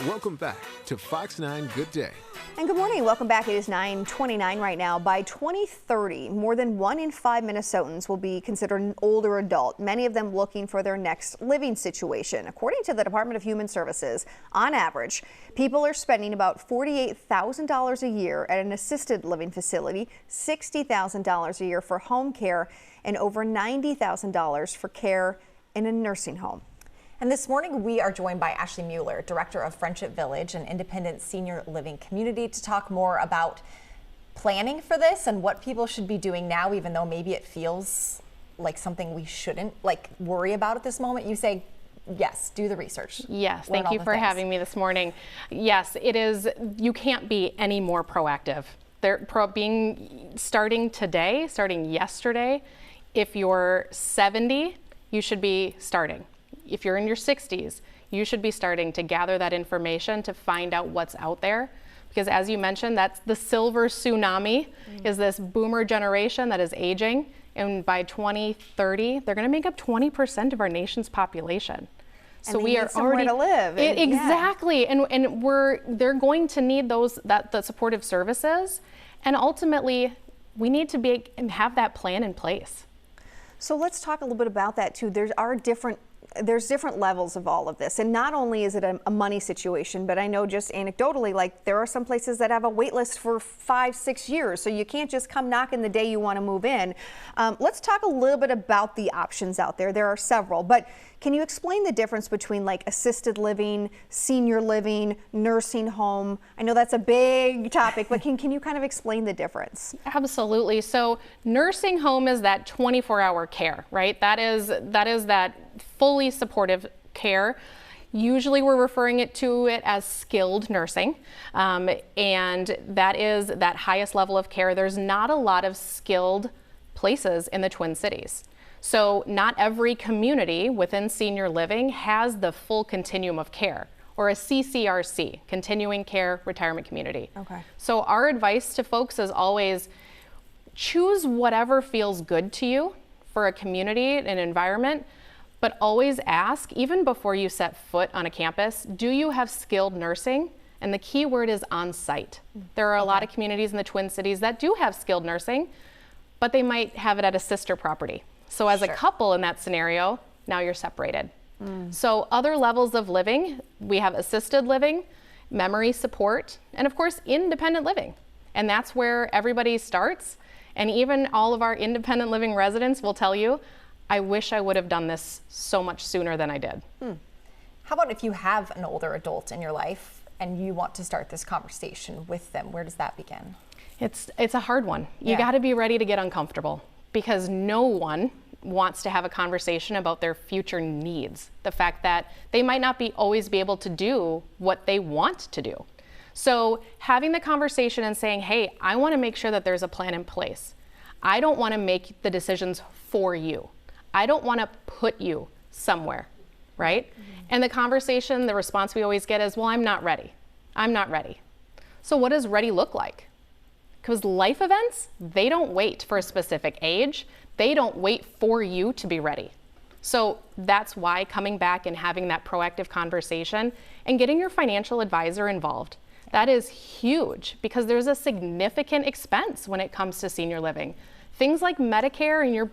Welcome back to Fox 9 Good Day. And good morning. Welcome back. It is 9:29 right now. By 2030, more than 1 in 5 Minnesotans will be considered an older adult, many of them looking for their next living situation. According to the Department of Human Services, on average, people are spending about $48,000 a year at an assisted living facility, $60,000 a year for home care, and over $90,000 for care in a nursing home. And this morning, we are joined by Ashlee Mueller, Director of Friendship Village, an independent senior living community, to talk more about planning for this and what people should be doing now, even though maybe it feels like something we shouldn't worry about at this moment. You say, yes, do the research. Yes, thank you for having me this morning. Yes, it is. You can't be any more proactive. Starting today, starting yesterday. If you're 70, you should be starting. If you're in your 60s, you should be starting to gather that information to find out what's out there. Because as you mentioned, that's the silver tsunami, is this boomer generation that is aging. And by 2030, they're going to make up 20% of our nation's population. So we are already to live. Exactly. Yeah. And they're going to need the supportive services. And ultimately, we need to have that plan in place. So let's talk a little bit about that too. There's different levels of all of this, and not only is it a money situation, but I know just anecdotally, like there are some places that have a wait list for 5-6 years, so you can't just come knocking the day you want to move in. Let's talk a little bit about the options out there. There are several, but can you explain the difference between like assisted living, senior living, nursing home? I know that's a big topic, but can you kind of explain the difference? Absolutely. So nursing home is that 24-hour care, right? That is that fully supportive care. Usually we're referring to it as skilled nursing, and that is that highest level of care. There's not a lot of skilled places in the Twin Cities. So not every community within senior living has the full continuum of care, or a CCRC, continuing care retirement community. Okay. So our advice to folks is always choose whatever feels good to you for a community, an environment, but always ask, even before you set foot on a campus, do you have skilled nursing? And the key word is on site. There are a lot of communities in the Twin Cities that do have skilled nursing, but they might have it at a sister property. So as a couple in that scenario, now you're separated. So other levels of living, we have assisted living, memory support, and of course, independent living. And that's where everybody starts. And even all of our independent living residents will tell you, I wish I would have done this so much sooner than I did. How about if you have an older adult in your life and you want to start this conversation with them? Where does that begin? It's a hard one. You got to be ready to get uncomfortable, because no one wants to have a conversation about their future needs. The fact that they might not always be able to do what they want to do. So having the conversation and saying, hey, I want to make sure that there's a plan in place. I don't want to make the decisions for you. I don't want to put you somewhere, right? And the conversation, the response we always get is, well, I'm not ready. I'm not ready. So what does ready look like? Because life events, they don't wait for a specific age. They don't wait for you to be ready. So that's why coming back and having that proactive conversation and getting your financial advisor involved, that is huge, because there's a significant expense when it comes to senior living. Things like Medicare and your